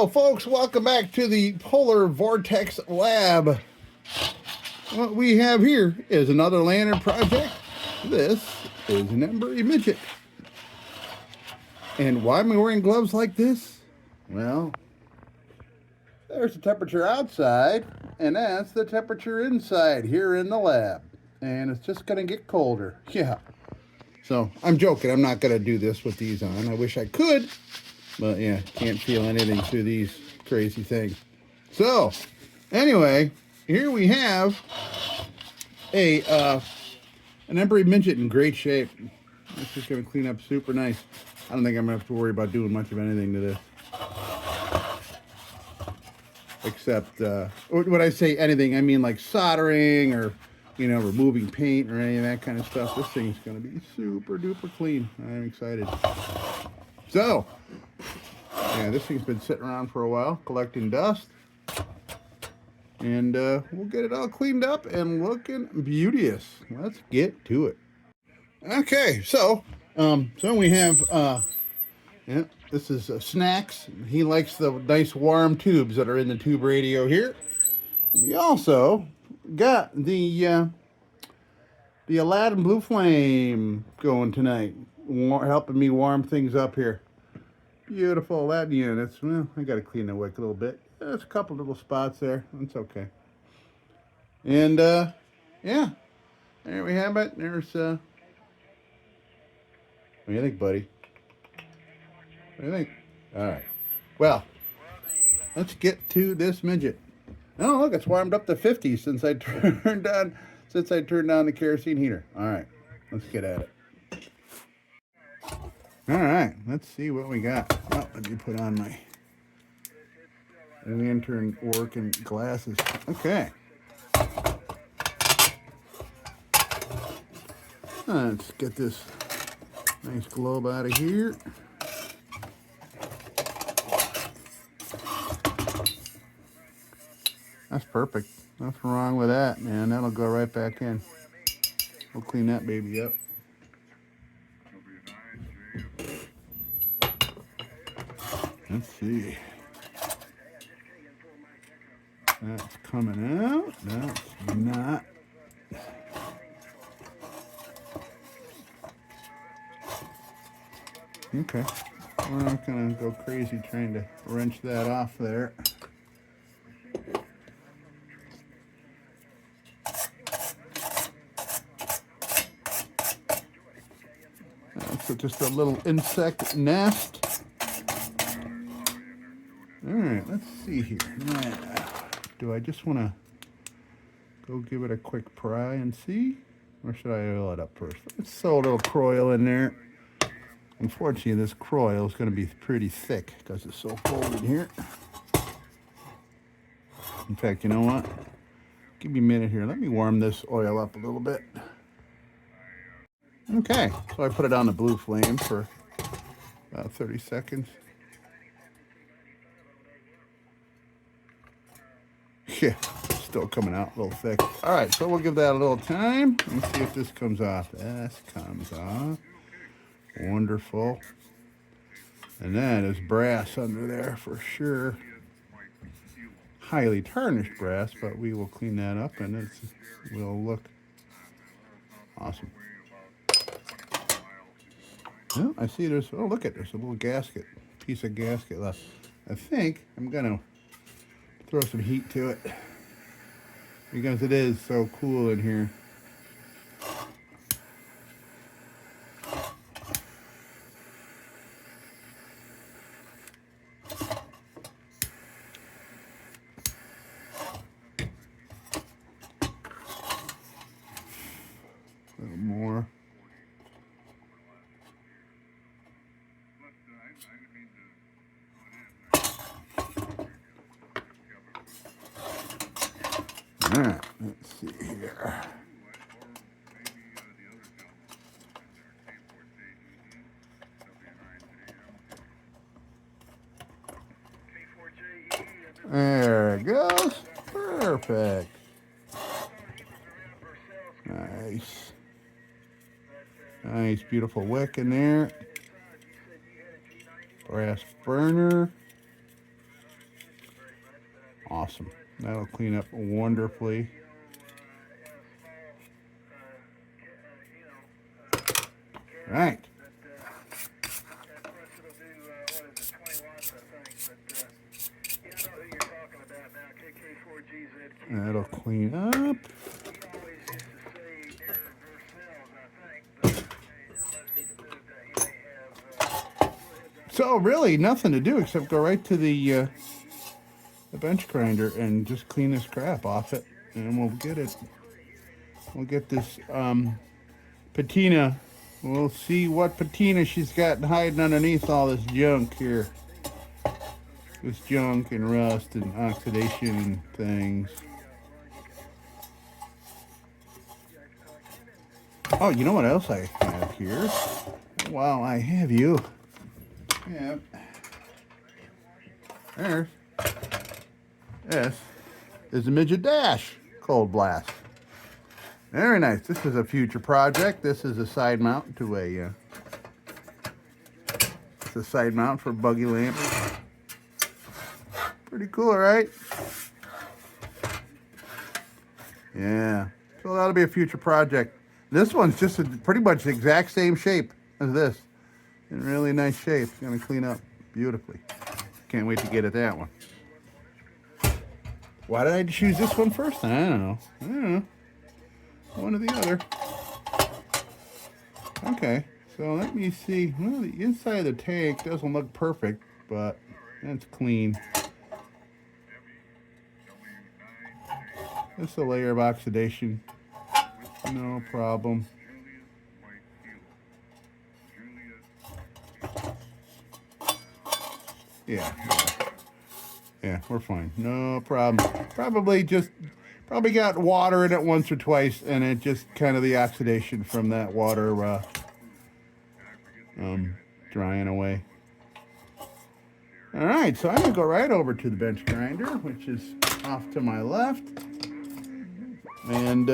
Hello, folks. Welcome back to the Polar Vortex Lab. What we have here is another lantern project. This is an EMBURY midget. And why am I wearing gloves like this? Well, there's the temperature outside, and that's the temperature inside here in the lab. And it's just going to get colder. Yeah. So, I'm joking. I'm not going to do this with these on. I wish I could. But yeah, can't feel anything through these crazy things. So, anyway, here we have an EMBURY midget in great shape. It's just going to clean up super nice. I don't think I'm going to have to worry about doing much of anything to this. Except, when I say anything, I mean like soldering or, removing paint or any of that kind of stuff. This thing's going to be super duper clean. I'm excited. So, yeah, this thing's been sitting around for a while, collecting dust. And we'll get it all cleaned up and looking beauteous. Let's get to it. Okay, so we have, this is Snacks. He likes the nice warm tubes that are in the tube radio here. We also got the Aladdin Blue Flame going tonight, helping me warm things up here. Beautiful Aladdin units. Well, I got to clean the wick a little bit. There's a couple little spots there. That's okay. And, yeah. There we have it. There's, what do you think, buddy? What do you think? All right. Well, let's get to this midget. Oh, look, it's warmed up to 50 since I turned on the kerosene heater. All right. Let's get at it. All right, let's see what we got. Oh, let me put on my lantern working glasses. Okay. Let's get this nice globe out of here. That's perfect. Nothing wrong with that, man. That'll go right back in. We'll clean that baby up. Let's see. That's coming out. That's not. Okay. We're not going to go crazy trying to wrench that off there. That's just a little insect nest. All right, let's see here. Now, do I just want to go give it a quick pry and see? Or should I oil it up first? Let's throw a little croil in there. Unfortunately, this croil is going to be pretty thick because it's so folded here. In fact, you know what? Give me a minute here. Let me warm this oil up a little bit. Okay, so I put it on the blue flame for about 30 seconds. Yeah, still coming out a little thick. All right, so we'll give that a little time and see if this comes off. This comes off. Wonderful. And that is brass under there for sure. Highly tarnished brass, but we will clean that up and it will look awesome. Well, I see there's a little gasket, piece of gasket left. I think I'm going to throw some heat to it because it is so cool in here. A little more. All right, let's see here. There it goes. Perfect. Nice. Nice, beautiful wick in there. Brass burner. Awesome. That'll clean up wonderfully. Right. That'll clean up. So really nothing to do except go right to the bench grinder and just clean this crap off it, and we'll get it. We'll get this patina. We'll see what patina she's got hiding underneath all this junk here. This junk and rust and oxidation and things. Oh, you know what else I have here? While I have you. Yeah. There's. This is a Midget Dash Cold Blast. Very nice. This is a future project. This is a side mount to a it's a side mount for buggy lamp. Pretty cool, right? Yeah. So that'll be a future project. This one's just pretty much the exact same shape as this. In really nice shape. It's gonna clean up beautifully. Can't wait to get at that one. Why did I choose this one first? I don't know. One or the other. Okay, so let me see. Well, the inside of the tank doesn't look perfect, but it's clean. Just a layer of oxidation. No problem. Yeah, we're fine. No problem. Probably got water in it once or twice, and it just kind of the oxidation from that water drying away. All right, so I'm gonna go right over to the bench grinder, which is off to my left, and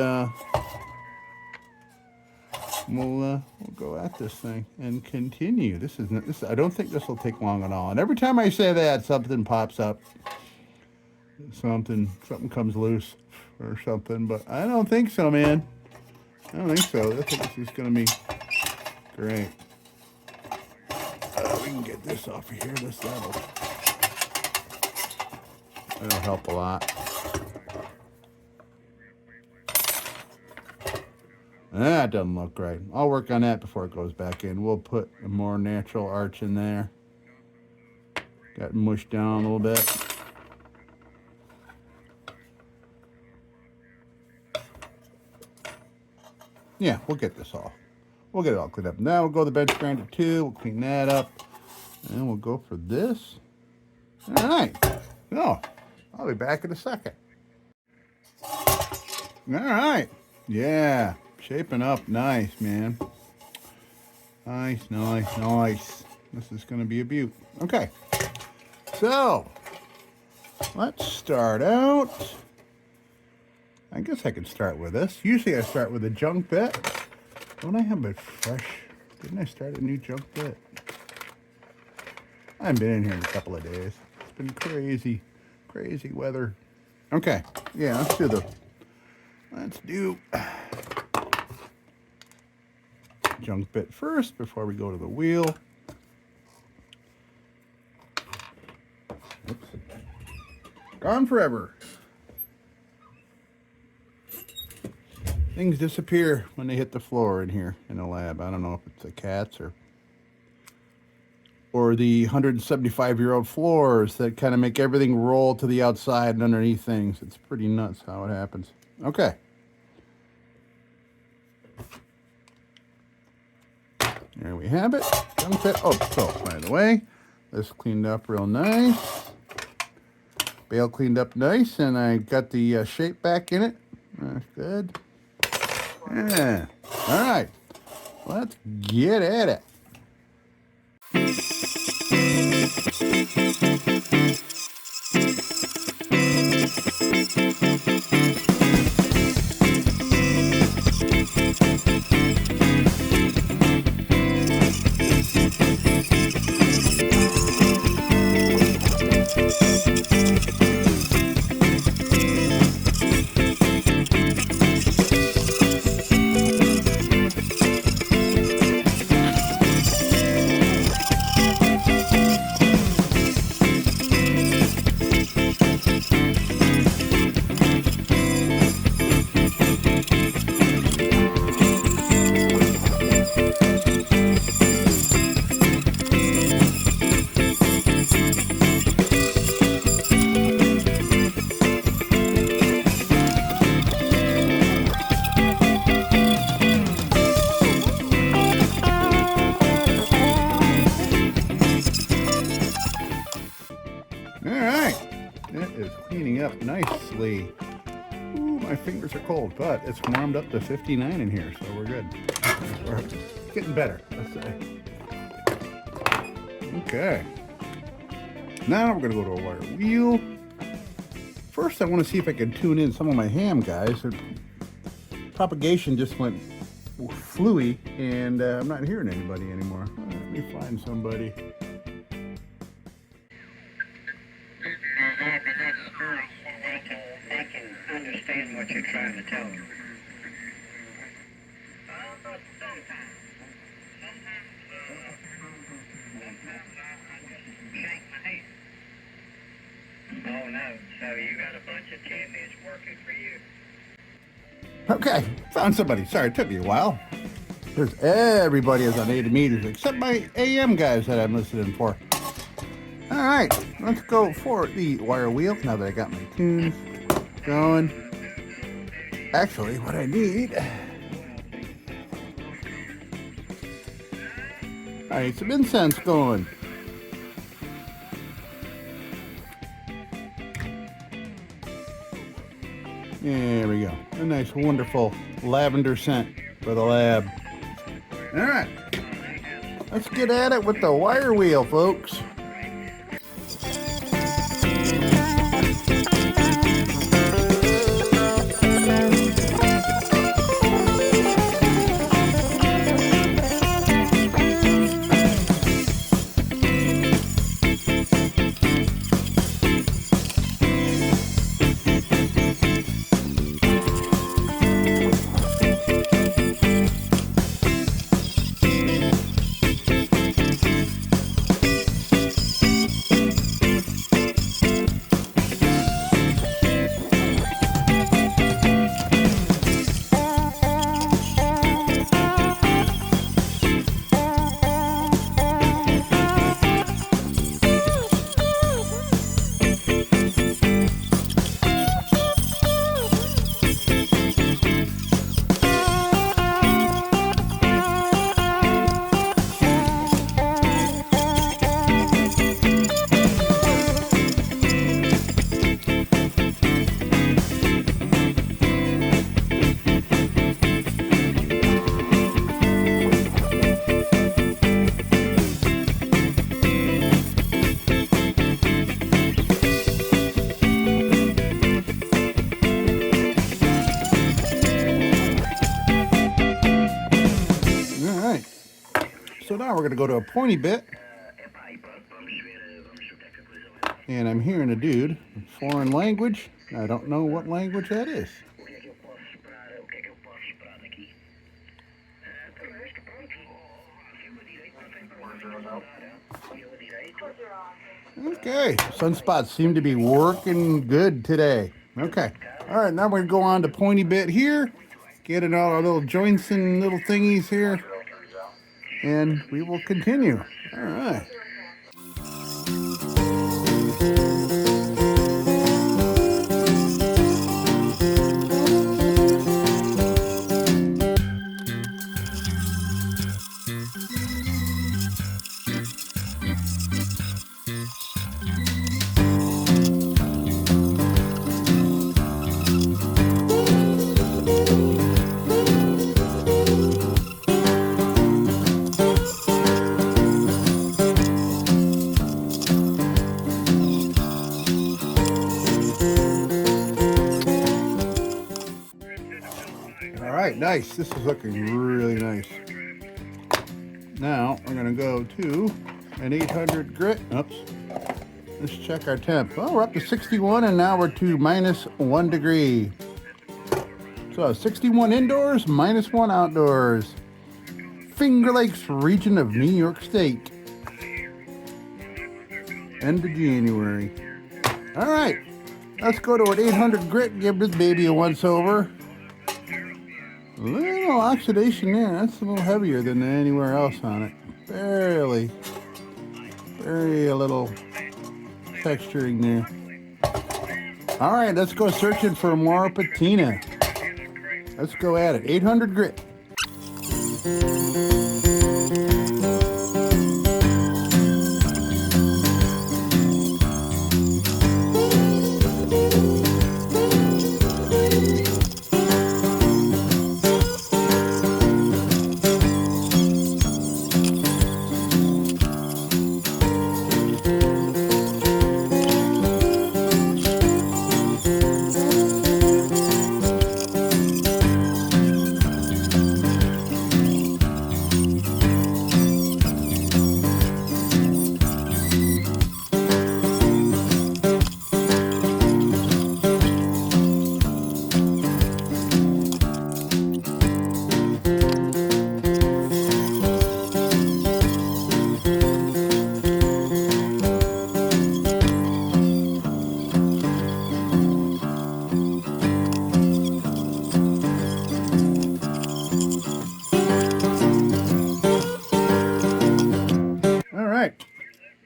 we'll go at this thing and continue. This. I don't think this will take long at all. And every time I say that, something pops up. Something comes loose or something, but I don't think so, man. I don't think so. I think this is gonna be great. We can get this off of here. That'll help a lot. That doesn't look right. I'll work on that before it goes back in. We'll put a more natural arch in there. Got mushed down a little bit. Yeah, we'll get this all. We'll get it all cleaned up. Now we'll go to the bench grinder too. We'll clean that up. And we'll go for this. All right. So, I'll be back in a second. All right. Yeah. Shaping up nice, man. Nice. This is going to be a beaut. Okay. So, let's start out. I guess I can start with this. Usually I start with a junk bit. Don't I have a fresh? Didn't I start a new junk bit? I haven't been in here in a couple of days. It's been crazy weather. Okay, yeah, let's do junk bit first before we go to the wheel. Oops. Gone forever. Things disappear when they hit the floor in here in the lab. I don't know if it's the cats or the 175-year-old floors that kind of make everything roll to the outside and underneath things. It's pretty nuts how it happens. Okay. There we have it. Junk bit. Oh, so by the way, this cleaned up real nice. Bale cleaned up nice, and I got the shape back in it. That's good. Yeah. All right. Let's get at it. is cleaning up nicely. Ooh, my fingers are cold, but it's warmed up to 59 in here, so we're good. We're getting better, let's say. Okay. Now we're gonna go to a wire wheel. First, I want to see if I can tune in some of my ham guys. Propagation just went fluey, and I'm not hearing anybody anymore. Let me find somebody. I can understand what you're trying to tell me. Oh no, so you got a bunch of champions working for you. Okay, found somebody. Sorry, it took me a while. There's everybody is on 80 meters except my AM guys that I'm listening for. All right, let's go for the wire wheel now that I got my tunes going. Actually, what I need, I need some incense going. There we go. A nice, wonderful lavender scent for the lab. All right, let's get at it with the wire wheel, folks. So now we're going to go to a pointy bit. And I'm hearing a dude, foreign language. I don't know what language that is. Okay, sunspots seem to be working good today. Okay, all right, now we're going to go on to pointy bit here. Get in all our little joints and little thingies here. And we will continue. All right. All right, nice. This is looking really nice. Now we're gonna go to an 800 grit. Oops. Let's check our temp. Oh, we're up to 61 and now we're to -1 degree. So 61 indoors, -1 outdoors. Finger Lakes region of New York State. End of January. All right, let's go to an 800 grit. Give this baby a once over. Little oxidation there. That's a little heavier than anywhere else on it. Barely. Very a little texturing there. All right, let's go searching for more patina. Let's go at it. 800 grit.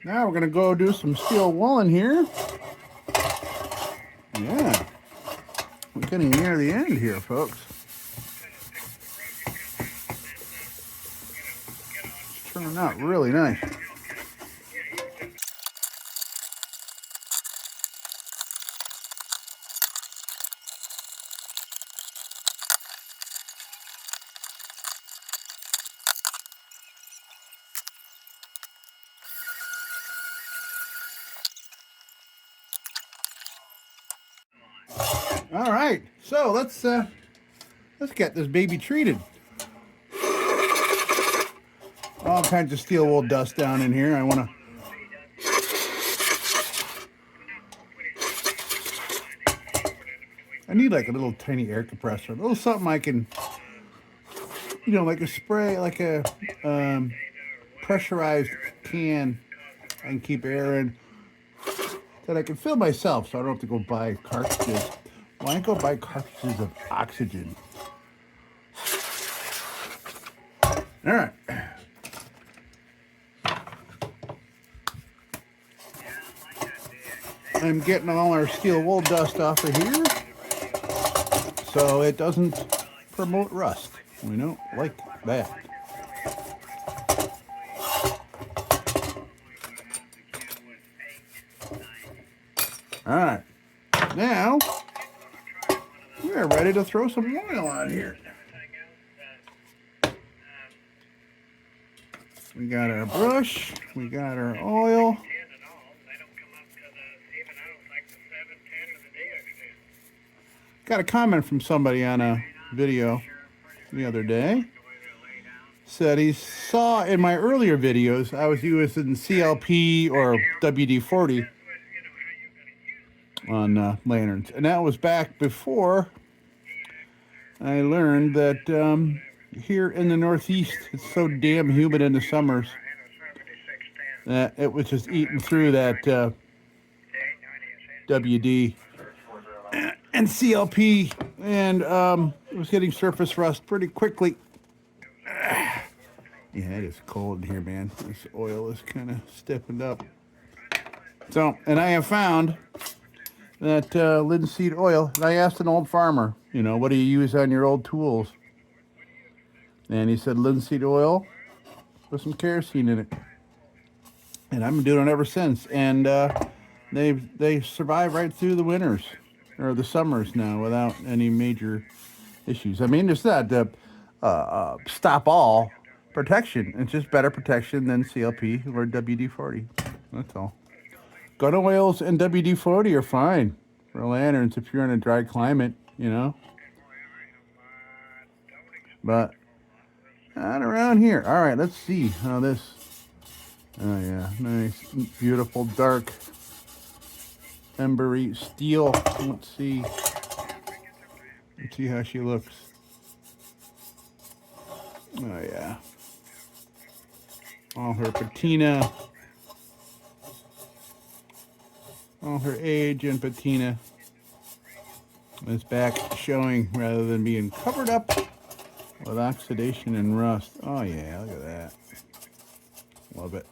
Now we're gonna go do some steel woolen here. Yeah, we're getting near the end here, folks. It's turning out really nice. All right, so let's get this baby treated. All kinds of steel wool dust down in here. I need like a little tiny air compressor, a little something I can, like a spray, like a pressurized can I can keep air in that I can fill myself, so I don't have to go buy cartridges. Why go buy cartridges of oxygen? All right. I'm getting all our steel wool dust off of here so it doesn't promote rust. We don't like that. All right. Now, we're ready to throw some oil on here. We got our brush, we got our oil. Got a comment from somebody on a video the other day. Said he saw in my earlier videos I was using CLP or WD-40 on lanterns. And that was back before I learned that here in the Northeast, it's so damn humid in the summers that it was just eating through that WD and CLP, and it was getting surface rust pretty quickly. Yeah, it is cold in here, man. This oil is kind of stiffened up. So, and I have found that linseed oil, and I asked an old farmer, what do you use on your old tools? And he said linseed oil with some kerosene in it. And I've been doing it ever since. And they survive right through the winters or the summers now without any major issues. I mean, it's not stop all protection. It's just better protection than CLP or WD-40. That's all. Gun oils and WD-40 are fine for lanterns if you're in a dry climate, But not around here. All right, let's see how this. Oh yeah, nice, beautiful, dark, EMBURY steel. Let's see. Let's see how she looks. Oh yeah. All her patina. All her age and patina is back showing rather than being covered up with oxidation and rust. Oh yeah, look at that. Love it.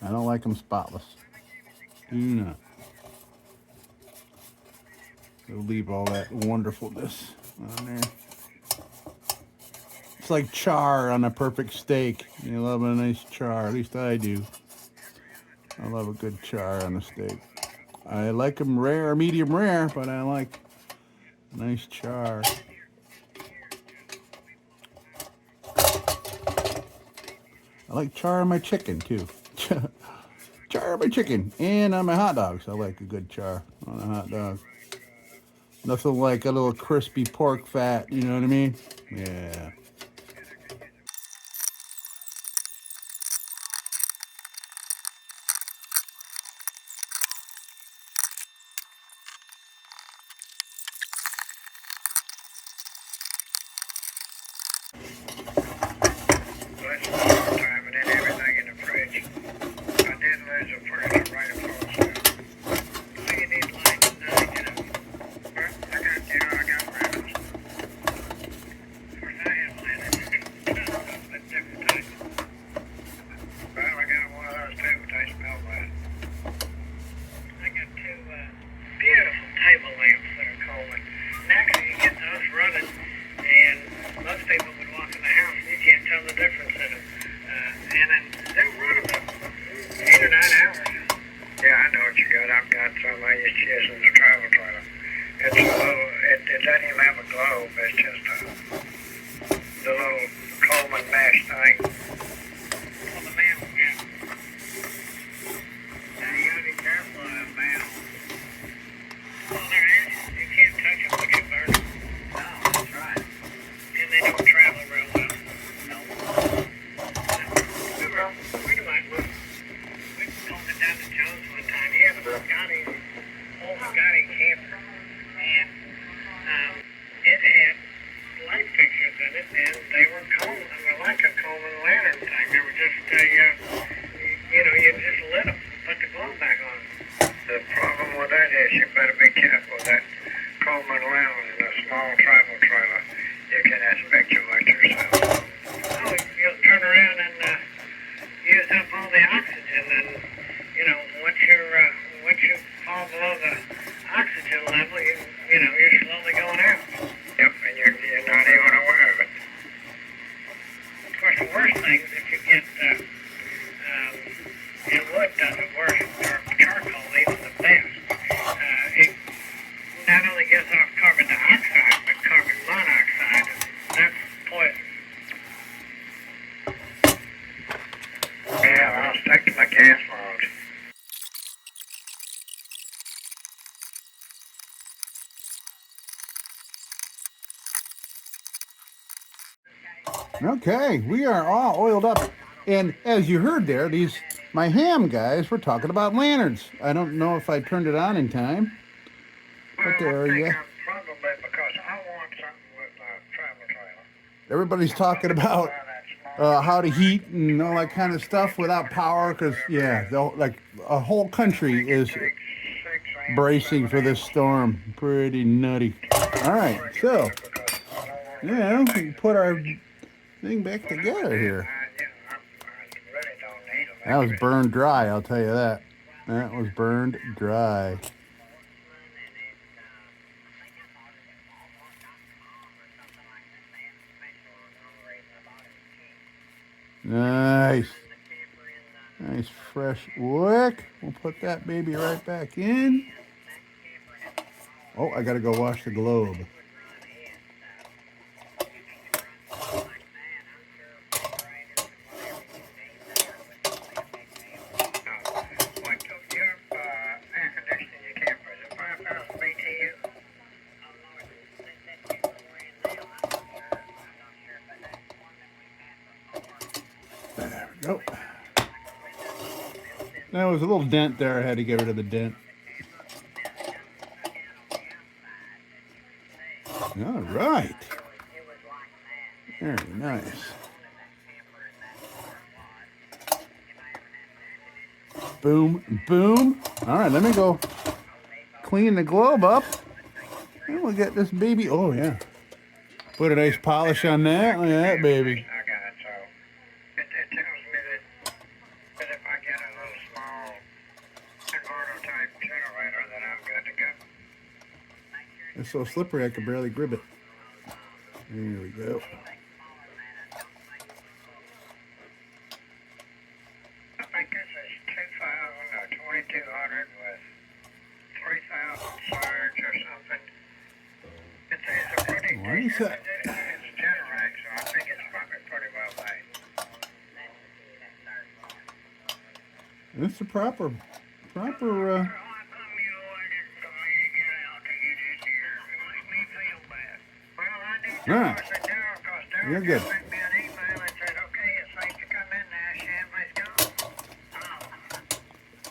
I don't like them spotless. Do not. They'll leave all that wonderfulness on there. It's like char on a perfect steak. You love a nice char, at least I do. I love a good char on a steak. I like them rare or medium rare, but I like nice char. I like char on my chicken too. Char on my chicken and on my hot dogs. I like a good char on a hot dog. Nothing like a little crispy pork fat, you know what I mean? Yeah. Pretty much. We called it down to Jones one time. He had a Scotty, old Scotty camper, and it had light fixtures in it, and they were like a Coleman lantern thing. They were just you just lit them, put the glow back on. The problem with that is you better be careful with that Coleman lantern in a small travel trailer. You can expect too much yourself. Oh, you'll turn around and use up all the oxygen, and once you fall below the oxygen level, you're slowly going out. Yep, and you're not even aware of it. Of course, the worst thing is if you get and wood does it worse, or charcoal even the best. It not only gives off carbon dioxide, but carbon monoxide, and that's poison. Yeah, I'll stick to my gas logs. Okay, we are all oiled up. And as you heard there, my ham guys were talking about lanterns. I don't know if I turned it on in time. But there you go. Probably because I want something with a travel trailer. Everybody's talking about how to heat and all that kind of stuff without power, because like a whole country is bracing for this storm. Pretty nutty. All right, so we can put our thing back together here. That was burned dry, I'll tell you that. That was burned dry. Nice. Nice fresh wick. We'll put that baby right back in. Oh, I gotta go wash the globe. There we go. There was a little dent there. I had to get rid of the dent. All right. Very nice. Boom, boom. All right, let me go clean the globe up. And we'll get this baby. Oh, yeah. Put a nice polish on that. Look at that baby. I got it, so it tells me that if I get a little small inverter type generator, then I'm good to go. It's so slippery I can barely grip it. There we go. I think this is 2,000 or 2,200 with 3,000 surge or something. It's a pretty What is that? It's Generac, so I think it's probably pretty well made. It's the proper. Ah, you're good.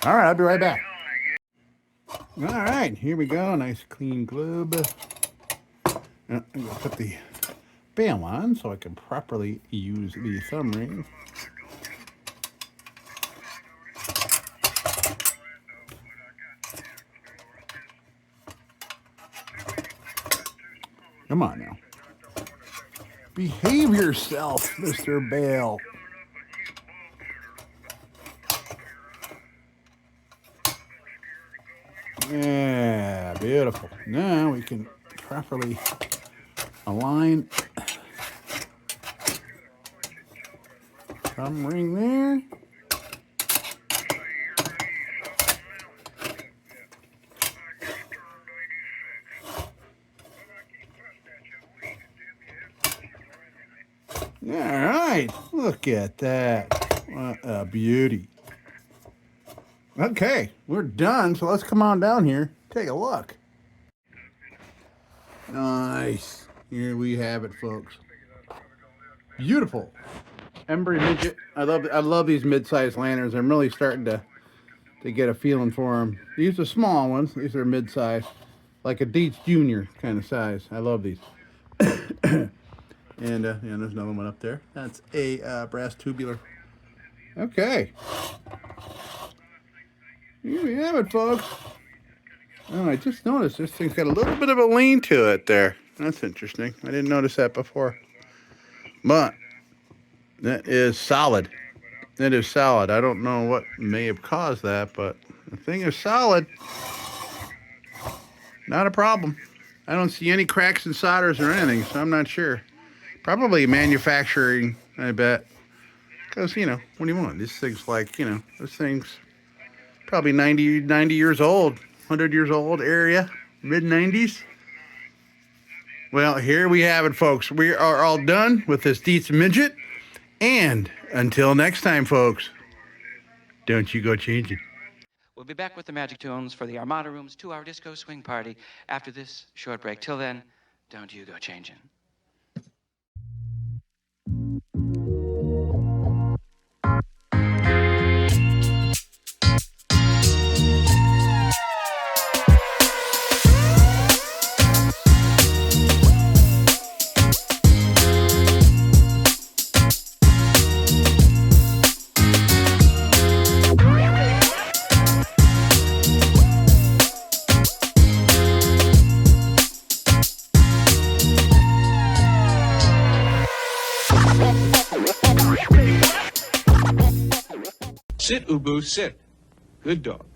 All right, I'll be right back. All right, here we go. Nice clean globe. I'm going to put the bail on so I can properly use the thumb ring. Come on now. Behave yourself, Mr. Bale. Yeah, beautiful. Now we can properly align thumb ring there. All right, look at that. What a beauty. Okay, we're done, so let's come on down here, take a look. Nice. Here we have it, folks. Beautiful. Embury Midget. I love these mid-sized lanterns. I'm really starting to get a feeling for them. These are small ones. These are mid-sized, like a Dietz Junior kind of size. I love these. And yeah, there's another one up there. That's a brass tubular. Okay. Here we have it, folks. Oh, I just noticed this thing's got a little bit of a lean to it there. That's interesting. I didn't notice that before. But that is solid. It is solid. I don't know what may have caused that, but the thing is solid. Not a problem. I don't see any cracks and solders or anything, so I'm not sure. Probably manufacturing, I bet. Because, you know, what do you want? This thing's like, you know, this thing's probably 90 years old, 100 years old area, mid-90s. Well, here we have it, folks. We are all done with this D-LITE Midget. And until next time, folks, don't you go changing. We'll be back with the Magic Tunes for the Armada Room's 2-hour disco swing party after this short break. Till then, don't you go changing. Sit, Ubu, sit. Good dog.